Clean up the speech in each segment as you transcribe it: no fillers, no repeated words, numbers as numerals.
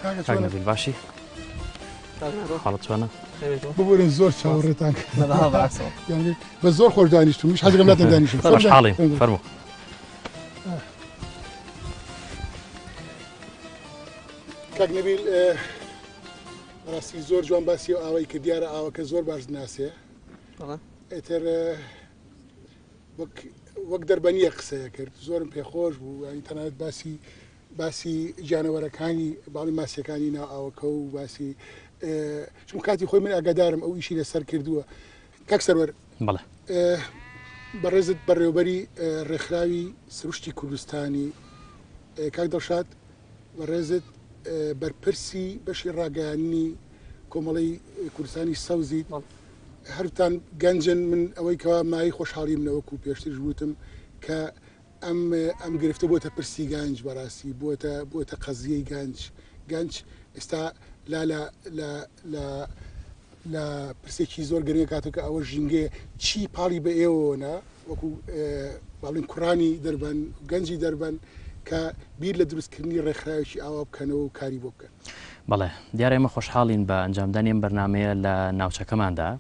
نبیل باشی حاڵت چۆنە؟ ببورن زۆر چاوەڕێتان بە زۆر خۆش دانیشتم هیچ حەزێکم ناتان دانیشم حاڵین فەرموو کاک نەبیل ڕاستی زۆر جوان باسی و ئاوای کە دیارە ئاوەکە زۆر باش ناسێ ئێتر وەک دەربەنیە قسەیە کرد زۆرم پێخۆش بوو ینی تەنانەت باسی جانەوەرەکانی باڵی ماسیەکانی ناو ئاوەکە و باسی چون کاتی خۆی من ئاگادارم ئەو ئیشی لەسەر کردووە کاک سەروەر بەڵێ بەڕێزت بەڕێوەبەری ڕێکخراوی سروشتی کوردستانی کاک دڵشاد بەڕێزت بەرپرسی بەشی ڕاگەیاندنی کۆمەڵی کوردستانی سەوزی هەرتان گەنجن من ئەوەی کەوا مای خۆشحاڵی منەوەکو پێشتر وتم کە ئەم گرفتە بۆتە پرسی گانج بەڕاستی بۆتە قەزیەی گەنج ئێستا لە پرسێکی زۆر گرنگە کاتەکە ئەوە ژینگێ چی پاڵی بە ئێوەوەنا وەکو باڵین کوڕانی دەربەن گەنجی دەربەن کە بیر لە دروستکردنی ڕێکخراوێکی ئاوا بکەنەوە و کاری بۆ بکەن. بەڵێ دیارە ئێمە خۆشحاڵین بە ئەنجامدانی ئەم بەرنامەیە لە ناوچەکەماندا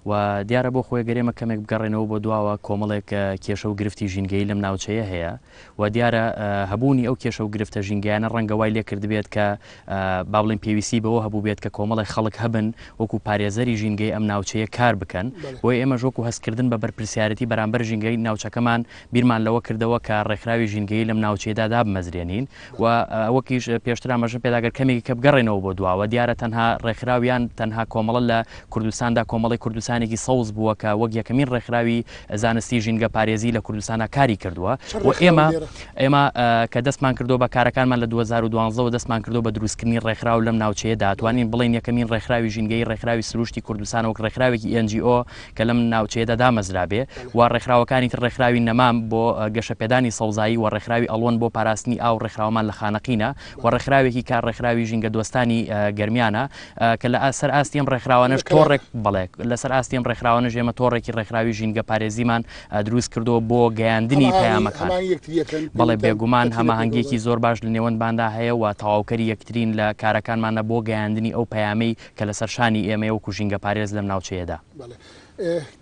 و دیارە بۆ خۆی گەرێمە کەمێک بگەڕێنەوە بۆ دواوە کۆمەڵێک کێشە و گرفتی ژینگەی لەم ناوچەیە هەیە و دیارە هەبوونی ئەو کێشە و گرفتە ژینگەیانە ڕەنگە وای لێ کردبێت کە با بڵێن پێویستی بەوە هەبوو بێت کە کۆمەڵی خەڵک هەبن وەکو پارێزەری ژینگەی ئەم ناوچەیە کار بکەن بۆی ئێمە ژۆک و هەستکردن بە بەرپرسیارەتی بەرامبەر ژینگەی ناوچەکەمان بیرمان لەوە کردەوە کە ڕێکخراوی ژینگەی لەم ناوچەیەدا دابمەزرێنین و وەکیش پێشتر ئاماژەم پێداگەر کەمێکی کە بگەڕێنەوە بۆ دواوە دیارە تەنها ڕێکخراویان تەنها کۆمەڵە لە کوردستاندا کۆمەڵی کوردستانێکی سەوز بووە کە وەک یەکەمین ڕێکخراوی زانستی ژینگە پارێزی لە کوردستانە کاری کردووە و ئێمە کە دەستمان کردو بە کارەکانمان لە 2012 دەستمان کردو بە دروستکردنی ڕێکخراو لەم ناوچەیەدا توانین بڵین یەکەمین ڕێکخراوی ژینگەی ڕێکخراوی سروشتی کوردستان وەک ڕێکخراوێکی NGO کە لەم ناوچەیەدا دامەزرابێ و ڕێکخراوەکانی تر ڕێکخراوی نەمام بۆ گەشەپێدانی سەوزایی و ڕێکخراوی ئەڵۆن بۆ پاراستنی ئاو ڕێکخراومان لە خانەقینە و ڕێکخراوێکی کار ڕێکخراوی ژینگە دۆستانی گەرمیانە کە لە سەر ئاستی ئەم ڕێکخراوانەش تۆڕێک بڵێ لەسەر ئاستی ئەم ڕێکخراوانە ژێمە تۆڕێکی ڕێکخراوی ژینگە پارێزیمان دروست کردو بۆ گەیاندنی پەیامەکان بەڵێ بێگومان هەماهەنگێکی زۆر باش لە نێوەندباندا هەیە و تەواوکەری یەکترین لە کارەکانمانە بۆ گەیاندنی ئەو پەیامەی کە لە سەرشانی ئێمە وەکو ژینگە پارێز لەم ناوچەیەدا.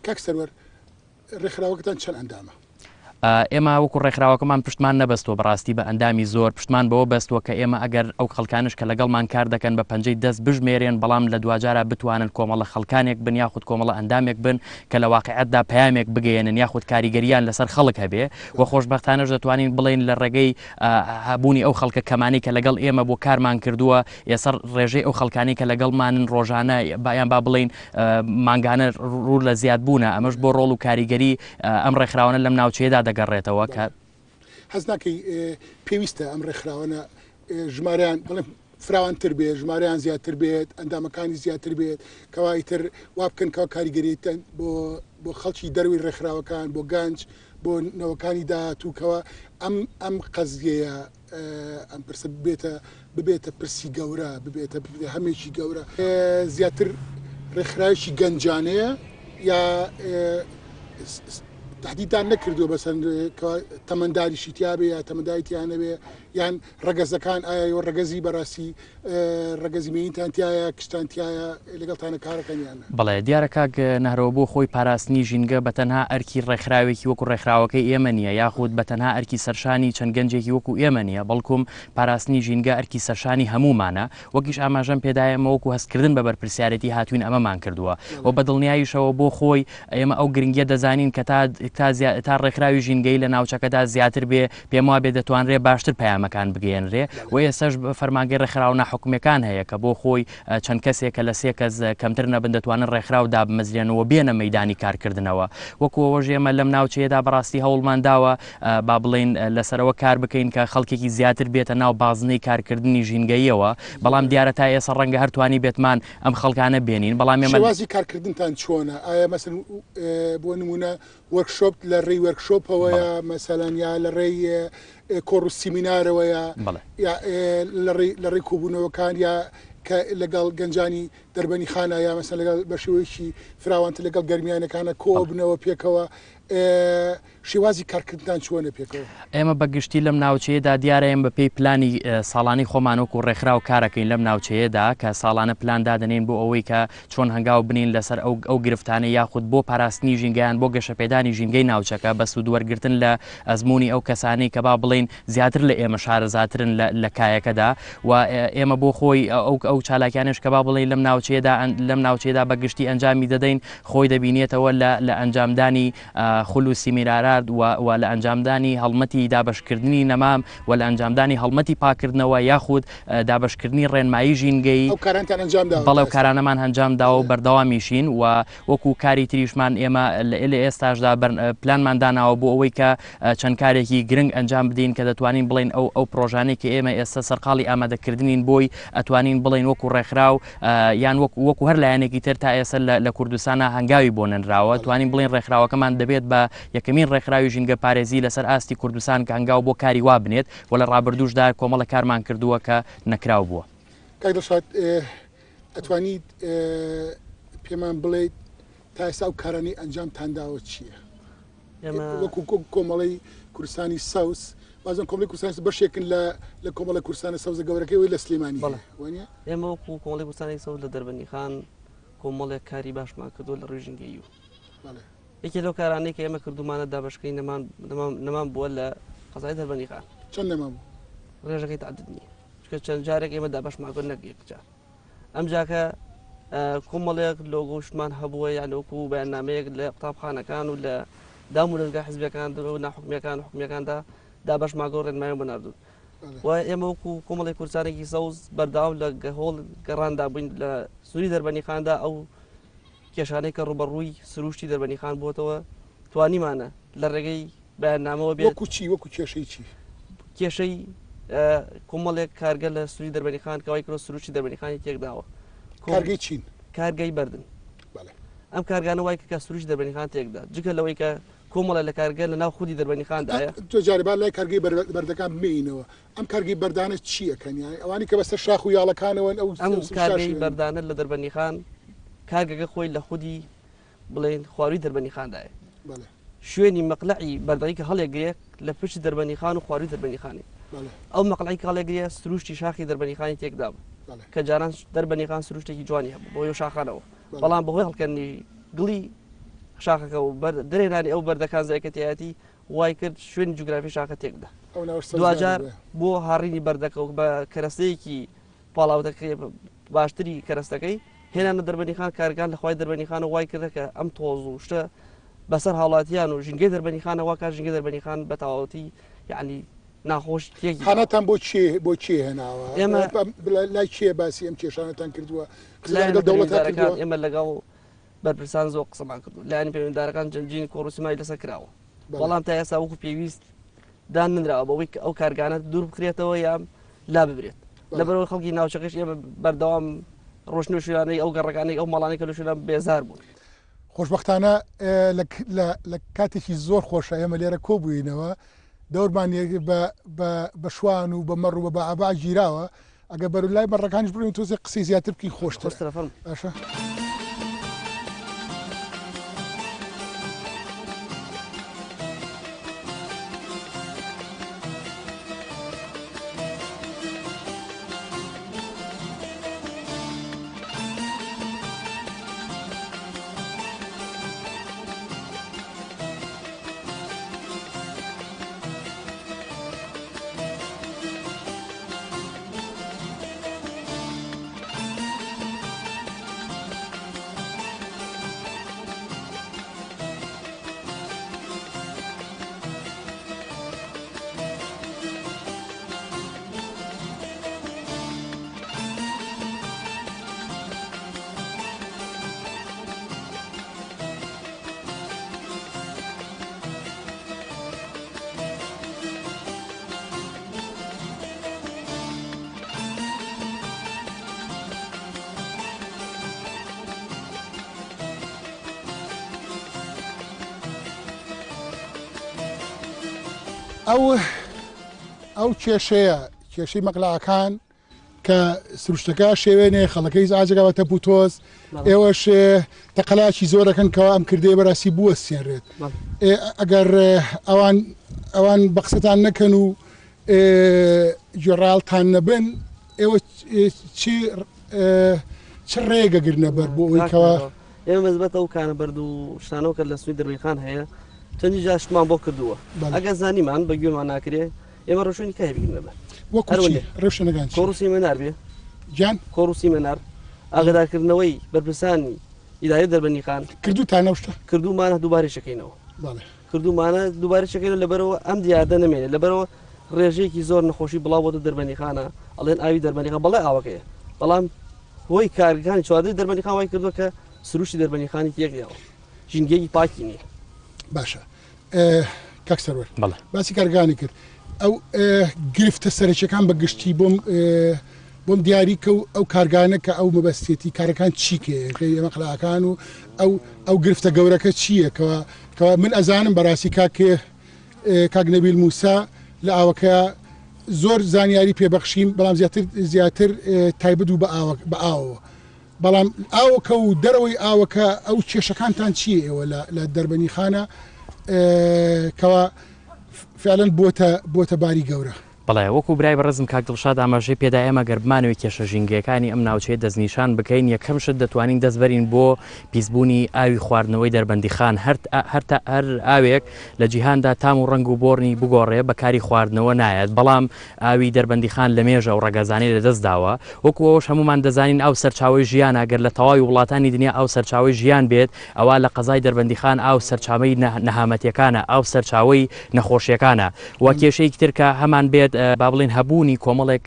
کاک سەروەر ڕێکخراوەکەتان چەند ئەندامە؟ ئێمە وەکو ڕێکخراوەکەمان پشتمان نەبەستەوە بەڕاستی بە ئەندامی زۆر پشتمان بەوە بەستەوە کە ئێمە ئەگەر ئەو خەڵکانش کە لەگەڵمان کار دەکەن بە پەنجەی دەست بژمێرێن بەڵام لە دوجارە بتوانن کۆمەڵە خەڵکانێک بن یاخود کۆمەڵە ئەندامێک بن کە لە واقعەتدا پەیامێک بگەێنن یاخود کاریگەریان لەسەر خەڵک هەبێ و خۆشبەختانەش دەتوانین بڵێن لە ڕێگەی هەبوونی ئەو خەڵکە کەمانی کە لەگەڵ ئێمە بۆ کارمان کردووە ئێسەر ڕێژەی ئەو خەڵکانی کە لەگەڵمانن ڕۆژانە بایان با بڵین مانگانە ڕوو لە زیاد بوونە ئەمەش بۆ ڕۆڵ و کاریگەری ئەم ڕێکخراوانە لەم ناوچەیەدا دەگەڕێتەوە کە حەز ناکەی پێویستە ئەم ڕێکخراوانە ژمارەیان بڵێن فراوانتر بێت ژمارەیان زیاتر بێت ئەندامەکانی زیاتر بێت کەوایتر وا بکەن کەوا کاریگەریتەن بۆ خەڵکی دەروی ڕێکخراوەکان بۆ گەنج بۆ نەوەکانی داهاتووکەوە ئەم قەزیەیە ئەم پرسە ببێتە پرسی گەورە ببێتە هەمێکی گەورە زیاتر ڕێکخراوێکی گەنجانەیە یا تهدیدان نەکردووە بەسەر تەمەنداریشی تیاابێ یا تەمەندایتیانەبێ یان ڕەگەزەکان ئایا ڕەگەزی بەڕاستی ڕەگەزی مینتانتیایە کشتانتیایە لەگەڵتانە کارەکەنیانە بەڵێ دیارە کاک نەهرەوە بۆ خۆی پاراستنی ژینگە بە تەنها ئەرکی ڕێکخراوێکی وەکو ڕێکخراوەکەی ئێمە نیە یاخود بە تەنها ئەرکی سەرشانی چەند گەنجێکی وەکو ئێمە نیە بەڵکوم پاراستنی ژینگە ئەرکی سەرشانی هەمومانە وەکیش ئاماژەم پێدایەمە وەکو هەستکردن بە بەرپرسیارەتی هاتوین ئەمەمان کردووە و بە دڵنیاییشەوە بۆ خۆی ئێمە ئەو گرنگیە دەزانین کە تا ڕێکخراوی ژینگەی لە ناوچەکەدا زیاتر بێ پێم وابێ دەتوانرێ باشتر پەیامەکان بگەێنرێ و ئێسەش فەرمانگەی ڕێکخراو ناحکومەکان هەیە کە بۆ خۆی چەند کەسێکە لە 3 کەس کەمتر نەبن دەتوانن ڕێکخراو دابمەزرێنەوە بێنە مەیدانی کارکردنەوە وەکوەوە ژێمە لەم ناوچەیەدا بەڕاستی هەوڵمانداوە با بڵێن لەسەرەوە کار بکەین کە خەڵکێکی زیاتر بێتە ناو بازنەی کارکردنی ژینگەیەوە بەڵام دیارە تا ئێستا ڕەنگە هەرتوانی بێتمان ئەم خەڵکانە بێنین بەڵام شێوازی کارکردنتان چۆنە ئایا مەسەن بۆ نمونە وەرکشۆپ لە ڕێی وەرکشۆپەوەیە مەسەلەن یا لە ڕێی کۆڕ و سیمینارەوەیە لە ڕێی کۆبوونەوەکان یا کە لەگەڵ گەنجانی دەربەنی خانە یا مەسەن لەگەڵ بە شێوەیەکی فراوانتر لەگەڵ گەرمیانەکانە کۆبنەوە پێکەوە شێوازی کارکردان چۆنە پێکەوە ئێمە بەگشتی لەم ناوچەیەدا دیارەیەم بە پێی پلانی ساڵانی خۆمانۆک و ڕێکخرا و کارەکەین لەم ناوچەیەدا کە ساڵانە پلان دادنین بۆ ئەوەی کە چۆن هەنگاو بنین لەسەر ئەو گرفتانە یاخود بۆ پاراستنی ژینگەیان بۆ گەشەپێدانی ژینگەی ناوچەکە بە سوودوەرگرتن لە ئەزمموی ئەو کەسانی کە با بڵین زیاتر لە ئێمە شارەزاترن لە کایەکەدا و ئێمە بۆ خۆی ئەو چالاکیانش کە با بڵین لەم ناوچەیەدا بەگشتی ئەنجامی دەدەین خۆی دەبینێتەوە لە ئەنجامدانی خولوسی میرارات و لە ئەنجامدانی هەڵمەتی دابشکردنی نەمام و لە ئەنجامدانی هەڵمەتی پاکردنەوە یاخود دابشکردنی ڕێنمایی ژینگەی بەڵێ کارانەمان هەنجامدا و بەردەوامیشین و وەکو کاری تریشمان ئێمە لە ئێستاشدا پلانمان داناوە بۆ ئەوەی کە چەند کارێکی گرنگ ئەنجام بدەین کە دەتوانین بڵین ئەو پرۆژانەی کە ئێمە ئێستا سەرقاڵی ئامادەکردنین بۆی ئەتوانین بڵین وەکو ڕێکخراو یان وەکو هەر لایەنێکی تر تا ئێستا لە کوردستانە هەنگاوی بۆ نەنراوە توانین بڵین ڕێکخراوەکەمان دەبێت بە یەکەمین ڕێکخراوی ژینگە پارێزی لەسەر ئاستی کوردستان کە هەنگاو بۆ کاری وا بنێت و لە ڕابردووشدا کۆمەڵە کارمان کردووە کە نەکراو بووە. کاک دڵشاد ئەتوانیت پێمان بڵێیت تا ئێستا ئەو کارانی ئەنجامتانداوە چییە؟ وەکو کۆمەڵی کوردستانی سەوز بازم کۆمەڵی کوردستانی بەشێکن لە کۆمەڵە کوردستانە سەوزە گەورەکەی لە سلێمانی وانە؟ ئێمە وەکو کۆمەڵی کوردستانی سەوز لە دەربەنی خان کۆمەڵێک کاری باشمان کردووە لە ڕێی ژینگەی و یەکێ لەو کارانەی کە ئێمە کردومانە دابشکەی نەمان بووە لە قەزای دەربەنی خان چەند نەمان ڕێژەکەی تعدد نییە چکە چەند جارێک ئێمە دابشمان کرد نەک یەکجار ئەم جاکە کۆمەڵێک لۆگۆشتمان هەبووە یانوەکو بەیاننامەیەک لە قوتابخانەکان و لە دام و دەستگا حیزبەکان و ناحکومیەکان و حکومیەکاندا دابشماگۆ ڕێنمایی بەناردوون و ئێمە وەکو کۆمەڵی کوردستانێکی سەوز بەرداوام لە هۆڵ گەڕاندا بووین لە سووری دەربەنی خاندا ئەو کێشانەی کە ڕوبەڕووی سروشتی دەربەنی خان بووەتەوە توانیمانە لە ڕێگەی بەیاننامەوە بێت وەکو کێشەی چی کێشەی کۆمەڵێک کارگە لە سووری دەربەنی خان کەوای کرۆ سروشتی دەربەنی خانی تێکداوە کارگەی چین کارگەی بردن ئەم کارگانە وای کە سروشتی دەربەنی خان تێکدا جگە لەوەی کە کۆمەڵە لە کارگە لە ناو خودی دەربەنی خاندایە تۆ جارێبان لای کارگەی بەردەکان بمینەوە ئەم کارگەی بەردانە چییەکەن ئەوانی کە بەسەر شاخ و یاڵەکانەوەن ئەم کارگەی بەردانە لە دەربەنی خان کارگەکە خۆی لە خودی بڵێن خواروی دەربەنی خاندایە شوێنی مەقلعی بەردایی کە هەڵێگرێک لە پشتی دەربەنی خان و خواروی دەربەنی خانی ئەو مەقلعی کاڵێگرێ سروشتی شاخی دەربەنی خانی تێکدا بوو کە جاران دەربەنی خان سروشتێکی جوانی هەبوو بۆ شاخانەوە بەڵام بەهۆی هەڵکردنی گڵی شاخەکە و درێنانی ئەو بەردەکان زایکەتیایەتی وای کرد شوێنی جوگرافی شاخە تێکدا دوجار بۆ هاڕینی بەردەکە و بە کەرەستەیەکی پاڵاوتەکەی باشتری کەرەستەکەی هێنانە دەربەنی خان کارگان لە خوای دەربەنی خان و وای کردە کە ئەم تۆز و شتە بەسەر هاوڵاتیان و ژینگەی دەربەنی خانەوە کار ژینگە دەربەنی خان بە تەواوەتی یعنی ناخۆش تێکی خانەتان بۆ چێ هێناوە ئێمە لای چیە باسی ئەم کێشانەتان کردووە دەوڵەتەکان ئێمە لەگەڵ بەرپرسان زۆر قسەمان کردو لایانی پەیوەنددارەکان جەنجین کۆڕوسمای لەسەر کراوە بەڵام تا ئێستا وەکو پێویست دان نراوە بەوەی ئەو کارگانە دوور بکرێتەوە یان لا ببرێت لەبەرەوەی خەڵکی ناوچەکەش ئێمە بەردەوام ڕۆشنوشیانەی ئەو گەڕەکانەی ئەو ماڵانی کە لەشیان بێزار بوون خۆشبەختانە لە کاتێکی زۆر خۆشە ئێمە لێرە کۆبووینەوە دەورمان بە شوان و بە مەڕ و بە بەعبا گیراوە ئەگە بەرولای مەڕەکانیش بڕین تۆزێ قسەی زیاتر بکەین خۆشتر باشە ئەو کێشەیە کێشەی مەقلعەکان کە سروشتەکە شێوێنێ خەڵەکەی ئاجگاوەتە بوتۆز ئێوەش تەقەلاکی زۆرەکەن کەەوە ئەم کردێ بەراسی بووە سێنرێت ئەگەر ئەوان بەقسەتان نەکەن و جۆڕالتان نەبن ئێوە چ ڕێگەگرنە بەر بۆ ئەوەی کەەوە ئێمە مەزبەت ئەو کانە بەرد و شتانەوە کە لە سنووی دەربەنیخان هەیە چەندی جاشتمان بۆ کردووە ئەگەر زانیمان بە گوێمان ناکرێ ئێمە ڕۆژێنی کە هەبگرنە بەر ڕێشنەکان کۆڕوسی مێنار بێ جان کۆڕوسی مێنار ئاگدارکردنەوەی بەرپرسانی ئیدارەی دەربەنیخان کردوتان نەوشتە کردومانە دووبارە شەکەینەوە کردومانە دووبارە شەکەین لەبەرەوە ئەم دیاردە نەمێنێت لەبەرەوە ڕێژەیەکی زۆر نەخۆشی بڵاو بۆتە دەربەنیخانە ئەڵێن ئاوی دەربەنیخان بەڵێ ئاوەکەیە بەڵام هۆی کارگەکانی چواردەی دەربەنیخان وای کردووە کە سروشتی دەربەنیخانی تێکیەوە ژینگەی پاکی نییە باشە کاک سەرۆر باسی کارگانی کرد ئەو گرفتە سەرچەکان بە گشتی بۆم دیاری کە ئەو کارگانە کە ئەو مەبەستێتی کارەکان چیکێ ئێمە قەلاکان و ئەو گرفتە گەورەکە چییە کەەوە من ئەزانم بەڕاستی کاک نەبیل موسا لە ئاوەکە زۆر زانیاری پێبەخشیم بەڵام زیاتر تایبەت و بە ئاوەوە بەڵام ئاوەکە و دەرەوەی ئاوەکە ئەو کێشەکانتان چییە ئێوە لە دەربەنیخانە کەەوە فعلەن بۆتە باری گەورە بەڵێ وەکو برای بەڕزم کاک دڵشاد ئاماژەی پێدا ئێمە گەربمانەوەی کێشە ژینگەکانی ئەم ناوچەیە دەستنیشان بکەین یەکەم شت دەتوانین دەستبەرین بۆ پیسبوونی ئاوی خواردنەوەی دەربەندیخان هەر ئاوێک لە جیهاندا تام و ڕنگ و بۆرنی بگۆڕێ بەکاری خواردنەوە نایەت بەڵام ئاوی دەربەندیخان لە مێژە و ڕەگەزانەی لەدەستداوە وەکو ئەوش هەمومان دەزانین ئەو سەرچاوی ژیان ئەگەر لە تەواوی وڵاتانی دنیا ئەو سەرچاوی ژیان بێت ئەوە لە قەزای دەربەندیخان ئەو سەرچاوی نەهامەتیەکانە ئەو سەرچاوی نەخۆشیەکانە و کێشەیەکی تر کە هەمان بێت با بڵێن هەبوونی کۆمەڵێک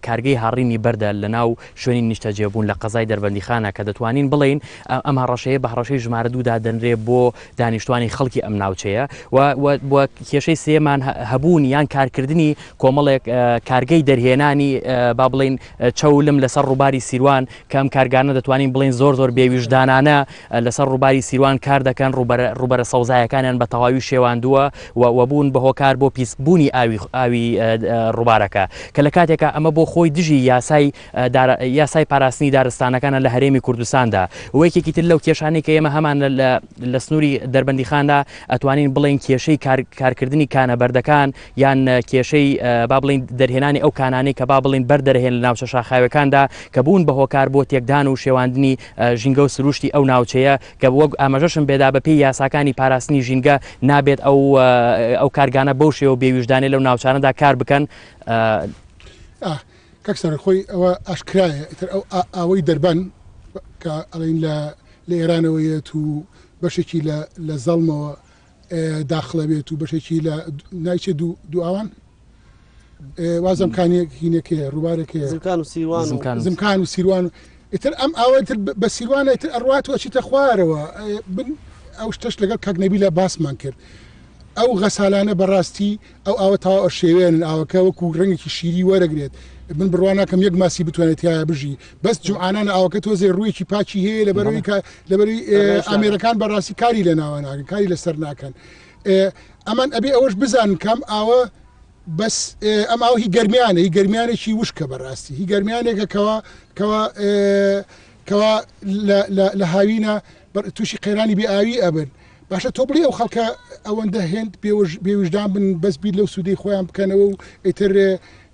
کارگەی هاڕینی بەردە لە ناو شوێنی نیشتەجێبوون لە قەزای دەربەندیخانە کە دەتوانین بڵین ئەم هەڕەشەیە بە هەڕەشەی ژمارە دوودا دەنرێ بۆ دانیشتوانی خەڵکی ئەم ناوچەیە و کێشەی سێمان هەبوون یان کارکردنی کۆمەڵێک کارگەی دەرهێنانی با بڵین چەولم لەسەر ڕووباری سیروان کە ئەم کارگانە دەتوانین بڵین زۆر بێویژدانانە لەسەر ڕووباری سیروان کار دەکەن ڕوبەرە سەوزایەکانیان بە تەواوی شێواندووە و بوون بە هۆکار بۆ پیسبوونی ئاوی ڕووبارەکە کە لە کاتێکە ئەمە بۆ خۆی دژی یاسای پاراستنی دارستانەکانە لە هەرێمی کوردستاندا وەیەکێکی تر لەو کێشانەی کە ئێمە هەمان لە سنووری دەربەندیخاندا ئەتوانین بڵین کێشەی کارکردنی کانە بەردەکان یان کێشەی با بڵین دەرهێنانی ئەو کانانەی کە با بڵین بەردەرهێن لە ناوچە شاخاوەکاندا کە بوون بە هۆکار بۆ تێکدان و شێواندنی ژینگە و سروشتی ئەو ناوچەیە کە وەک ئاماژەشم بێدا بە پێی یاساکانی پاراستنی ژینگە نابێت ئەو کارگانە بەو شێوە بێویژدانێ لەو ناوچانەدا کار بکەن کاکسەر خۆی ئەوە ئاشکرایە ئیتر ئەو ئاوەی دەربەن کە ئەڵین لە ئێرانەوەیەت و بەشێکی لە زەڵمەوە داخڵە بێت و بەشێکی لە نایچێ دوو ئاوان وازم کانێکینەکەیە ڕووبارێکەیە زمکان و سیروان ئیتر ئەم ئاوەتر بە سیروانە ئیتر ئەڕاتوە چیتە خوارەوە ئەو شتەش لەگەڵ کاکنەبی لە باسمان کرد ئەو غەسالانە بەڕاستی ئەو ئاوەتەوە شێوێنن ئاوەکە وەکو ڕەنگێکی شیری وەرەگرێت من بڕواناکەم یەک ماسی بتوانێت تایە بژی بەس جوعانانە ئاوەکە تۆزێ ڕوویەکی پاچی هەیە لەبەروی ئامێرەکان بەڕاستی کاری لە ناوە ناکەن کاری لەسەر ناکەن ئەمان ئەبێ ئەوەش بزانن کەم ئاوە بەس ئەم ئاو هی گەرمیانێکی وشکە بەڕاستی هی گەرمیانێکە کەوا لە هاوینە تووشی قەیرانی بێ ئاوی ئەبن باشە تۆ بڵێ ئەو خەڵکە ئەوەندە هێند بێوژدان بن بەس بیر لەو سوودەی خۆیان بکەنەوە و ئیتر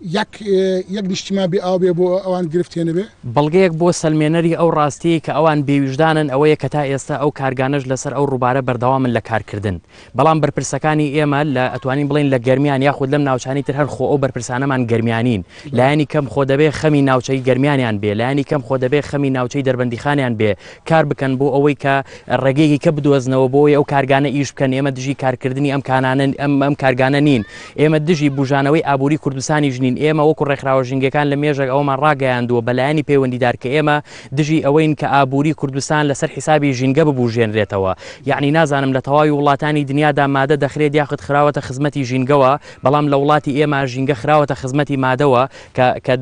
یەک نیشتیمان بێ ئاو بێ بۆ ئەوان گرفتێنە بێ بەڵگەیەک بۆ سەلمێنەری ئەو ڕاستی کە ئەوان بێویژدانن ئەوەیە کە تا ئێستا ئەو کارگانەش لەسەر ئەو ڕووبارە بەردەوامن لە کارکردن بەڵام بەرپرسەکانی ئێمە لە ئەتوانین بڵین لە گەرمیان یاخود لەم ناوچانی تر هەر خۆ ئەو بەرپرسانەمان گەرمیانین لایەنی کەم خۆ دەبێ خەمی ناوچەی گەرمیانیان بێ لایەنی کەم خۆ دەبێ خەمی ناوچەی دەربەندیخانیان بێ کار بکەن بۆ ئەوەی کە ڕێگەیەکی کە بدۆزنەوە بۆی ئەو کارگانە ئیش بکەن ئێمە دژی کارکردنی ئەم کارگانە نین ئێمە دژی بژانەوەی ئابووری کوردستانی ژنین ئێمە وەکو ڕێکخراوە ژینگەکان لە مێژێک ئەومان ڕاگەیاندووە بەلایەنی پەیوەندیدار کە ئێمە دژی ئەوەین کە ئابووری کوردستان لەسەر حیسابی ژینگە ببوژێنرێتەوە یعنی نازانم لە تەواوی وڵاتانی دنیادا مادە دەخرێت یاخود خراوەتە خزمەتی ژینگەوە بەڵام لە وڵاتی ئێمە ژینگە خراوەتە خزمەتی مادەوە کە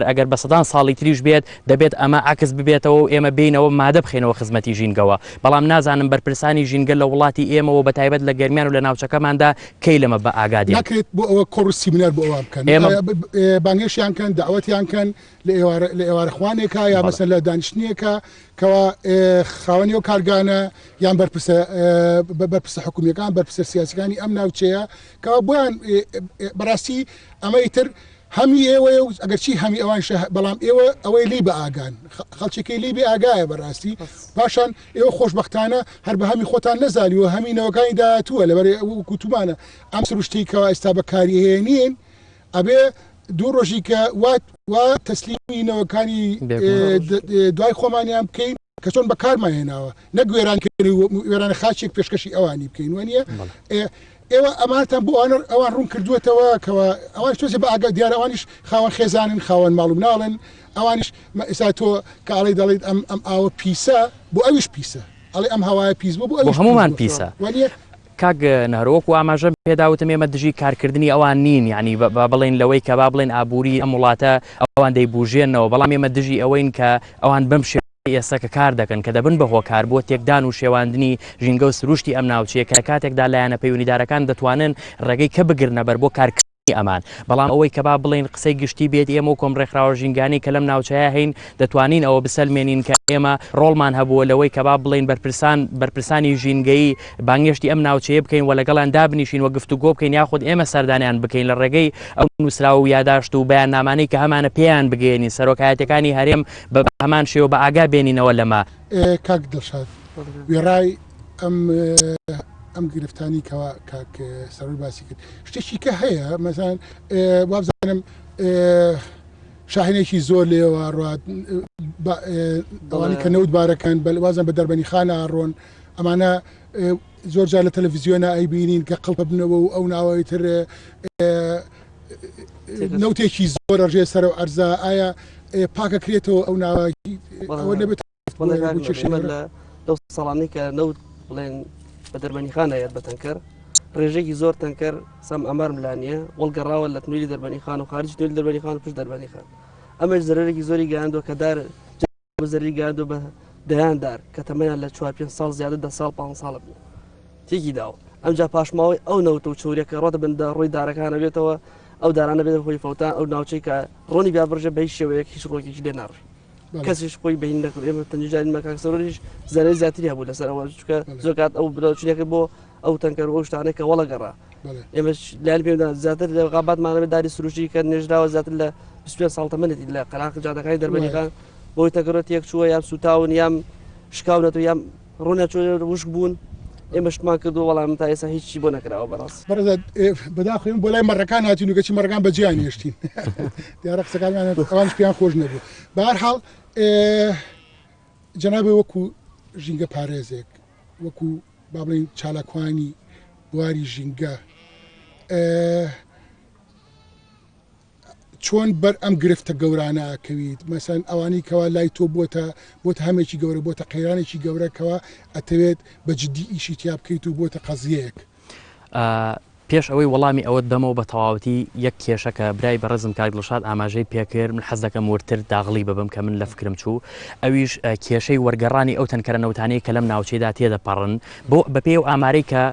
ئەگەر بە سەدان ساڵی تریش بێت دەبێت ئەمە عکس ببێتەوە و ئێمە بینەوە مادە بخێنەوە خزمەتی ژینگەوە بەڵام نازانم بەرپرسانی ژینگە لە وڵاتی ئێمەوە بە تایبەت لە گەرمیان و لە ناوچەکەماندا کەی لەمە بە ئاگادی ناکرێت بۆ ئەوە کۆڕ سیمینار بۆ ئەوە بکەن بانگێشیان کەن داوەتیان کەن لە ئێوارەخوانێکە یا مەسەن لە دانیشتنیەکە کەوا خاوەنی و کارگانە یان بەرپرسە حکوومیەکان بەرپرسە سیاسەکانی ئەم ناوچەیە کەوا بۆیان بەڕاستی ئەمەی تر هەمی ئێوەیە و ئەگەرچی هەمی ئەوان بەڵام ئێوە ئەوەی لی بە ئاگان خەڵکێکی لی بێ ئاگایە بەڕاستی پاشان ئێوە خۆشببختانە هەر بە هەمی خۆتان نەزانیوە هەمینەوەکانی داهاتووە لەبەر کوتومانە ئەم سروشتێکەوە ئێستا بەکاریهێنین ئەبێ دوو ڕۆژی کە وا تەسلیمینەوەکانی دوای خۆمانیان بکەین کە چۆن بەکارمان هێناوە نە گوێرانە خاچێک پێشکەشی ئەوانی بکەین وانە ئێوە ئەمانتان بۆ ئەوان ڕوون کردوێتەوە کەەوە ئەوان تۆزێ بە ئاگا دیارە ئەوانیش خاوەن خێزانن خاوەن ماڵ و مناڵن ئەوانیش ئێستا تۆ کاڵی دەڵێت ئەم ئاوە پیسە بۆ ئەویش پیسە ئەڵێ ئەم هەوایە پیس بۆ هەمومان پیسە کاک نهرۆک و ئاماژە پێداوتم ئێمە دژی کارکردنی ئەوان نین ینی با بڵێن لەوەی کە با بڵێن ئابووری ئەم وڵاتە ئەوان دەیبوژێنەوە بەڵام ئێمە دژی ئەوەین کە ئەوان بەم ئێستا کە کار دەکەن کە دەبن بە هۆکار بۆ تێکدان و شێواندنی ژینگە و سروشتی ئەم ناوچەیە کە کاتێکدا لایەنە پەیوەندیدارەکان دەتوانن ڕێگەی کە بگرنە بەر بۆ کارکردنی ئەمان بەڵام ئەوەی کە با بڵێن قسەی گشتی بێت ئێمە و کۆمڕێکخراوە ژینگانی کە لەم ناوچەیە هەین دەتوانین ئەوە بسەلمێنین کە ئێمە ڕۆڵمان هەبووە لەوەی کە با بڵێن بەرپرسانی ژینگەی بانگێشتی ئەم ناوچەیە بکەین و لەگەڵیان دابنیشین و گفتوگۆ بکەین یاخود ئێمە سەردانیان بکەین لە ڕێگەی ئەو نووسراوە و یاداشت و بەیان نامانەی کە هەمانە پێیان بگەێنین سەرۆکایەتەکانی هەرێم بە هەمان شێوە بە ئاگا بێنینەوە لەمە کاک دڵشاد وێڕای ئەم گرفتانی کەوا کاک سەرۆر باسی کرد شتێکی کە هەیە مەسەڵەن وابزانم شاهینێکی زۆر لێوە ڕات ئەوانی کە نەوتبارەکەن وازان بە دەربەنی خانە ئاڕۆن ئەمانە زۆر جار لە تەلەڤیزیۆنە ئەیبینین کە قەڵپە بنەوە و ئەو ناوەی تر نەوتێکی زۆر ڕژێ سەر و ئەرزا ئایا پاکەکرێتەوە ئەو ناوەکی ئەوە نەبێت لەو ساڵانی کە نەوت بڵێن بە دەربەنی خانەیەت بە تەنکەر ڕێژێکی زۆر تەنکەر سەم ئەمار ملانیە وەڵگەڕاوە لە تنوێری دەربەنی خان و خارج تنوێری دەربەنی خان و پشت دەربەنی خان ئەمەش زەرێکی زۆری گەیاندوە کە دار زەری گەیاندوە بە دەیاندار کە تەمەیان لە 4-5 ساڵ زیادە 10 ساڵ 5 ساڵە بوو تێکی داوە ئەمجا پاشماوەی ئەو نەوت و چوریەکە ڕۆتە بندا ڕووی دارەکانە بێتەوە ئەو دارانە بێت خۆی فەوتان ئەو ناوچەی کە ڕۆنی بیابڕژە بە هیچ شێوەیەک هیچ ڕۆکێکی لێ ناڕی کەسیش خۆی بەین نەکرد ئێمە تەنجاری مەکانسەرۆریش زەرەی زیاتری هەبوو لەسەرەوە چکە زۆر کات ئەو بچونێکە بۆ ئەو تەنکەر ئەو شتانێک کە وەڵە گەڕا ئێمە لای پێدا زیاتر لە غاباتمانەوە داری سروشتی کە نێژراوە زیاتر لە 25 ساڵ تەمەنێتی لە قەراق جادەکانی دەربەنیخان بۆی تەگەڕێت یەک چووە یان سوتاون یان شکاونەت و یان ڕوونە چۆ وشک بوون ئێمە شتمان کردو وەڵام تا ئێستا هیچی بۆ نەکراوە بەڕاست بەداخۆین بۆ لای مەڕەکان هاتین و گەچی مەڕەکان بەجیان هێشتین دیارە قسەکانیان ئەوانش پێیان خۆش نەبوو بە هەر حاڵ جەنابێ وەکو ژینگە پارێزێک وەکو با بڵێن چالاکوانی بواری ژینگە چۆن بەر ئەم گرفتە گەورانە ئەکەویت مەسەن ئەوانی کەوا لای تۆ بۆتە هەمێکی گەورە بۆتە قەیرانێکی گەورەکەوە ئەتەوێت بە جددی ئیشی تیا بکەیت و بۆتە قەزیەیەک پێش ئەوەی وەڵامی ئەوەت دەمەوە بە تەواوەتی یەک کێشەکە برای بەڕێزم کاک دڵشاد ئاماژەی پێکرد من حەز دەکەم ورتر داغڵی ببم کە من لە فکرم چوو ئەویش کێشەی وەرگەڕانی ئەو تەنکەرە نەوتانەی کە لەم ناوچەیدا تێدەپەڕن بۆ بەپێ و ئامارەی کە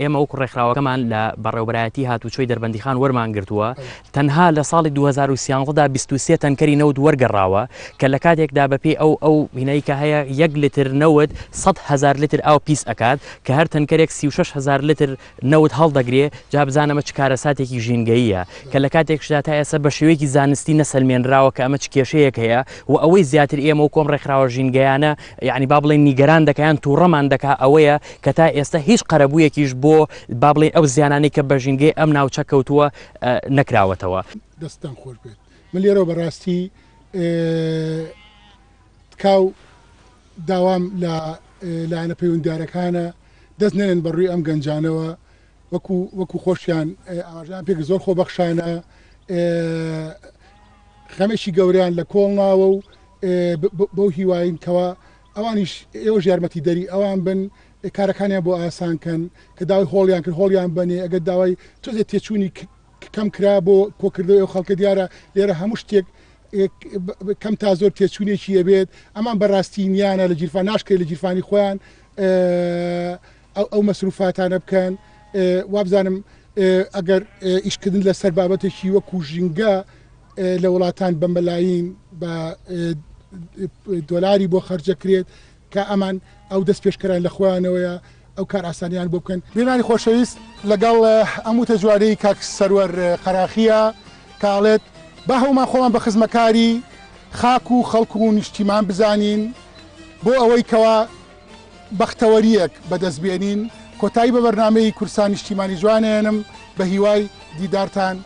ئێمە وەکو ڕێکخراوەکەمان لە بەڕێوەبەرایەتی هاتوچۆی دەربەندیخان وەرمان گرتووە تەنها لە ساڵی 2013دا 23 تەنکەری نەوت وەرگەڕاوە کە لە کاتێکدا بەپێ ئەو هینەی کە هەیە 1 لتر نەوت 100,000 لتر ئاو پیس ئەکات کە هەر تەنکەرێک 36,000 لتر نەوت هەڵدەگرێ جا بزانەمە چ کارەساتێکی ژینگەییە کە لە کاتێکشدا تا ئێستا بە شێوەیەکی زانستی نەسەلمێنراوە کە ئەمە چ کێشەیەک هەیە و ئەوەی زیاتر ئێمە و کۆم ڕێکخراوە ژینگەیانە یعنی با بڵێن نیگەران دەکەیان تووڕەمان دەکا ئەوەیە کە تا ئێستا هیچ قەرەبوویەکیش بۆ با بڵێن ئەو زیانانەی کە بە ژینگەی ئەم ناوچە کەوتووە نەکراوەتەوە دەستان خۆش بێت من لێرەوە بەڕاستی تکاو داوام لە لایەنە پەیوەندیدارەکانە دەست نێنن بەڕووی ئەم گەنجانەوە وەکو خۆشیان ئاماژیان پێک زۆر خۆبەخشانە خەمێکی گەوریان لە کۆڵ ناوە و بەو هیواین کەوا ئەوانیش ئێوەش یارمەتی دەری ئەوان بن کارەکانیان بۆ ئاسانکەن کە داوای هۆڵیان کرد هۆڵیان بنێ ئەگەر داوای تۆزێت تێچوونی کەم کرا بۆ کۆکردەوە ئەو خەڵکە دیارە لێرە هەموو شتێک کەم تا زۆر تێچوونێکی ئەبێت ئەمان بەڕاستی نیانە لە جیرفان ناشکرێت لە جیرفانی خۆیان ئەو مەسروفاتانە بکەن وابزانم ئەگەر ئیشکردن لەسەر بابەتێکی وەکو ژینگە لە وڵاتان بە مەلاین بە دۆلاری بۆ خەرجەکرێت کە ئەمان ئەو دەست پێشکەران لە خۆیانەوەیە ئەو کار ئاسانیان بۆ بکەن. بێنانی خۆشەویست لەگەڵ ئەموو تەجوارەی کاک سەروەر قەراخیە کاڵێت با هەومان خۆمان بە خزمەکاری خاک و خەڵک و نیشتیمان بزانین بۆ ئەوەی کەوا بەختەوەریەک بەدەستبێنین. کۆتایی بە بەرنامەی کورسان نیشتیمانی جوانێنم بە هیوای دیدارتان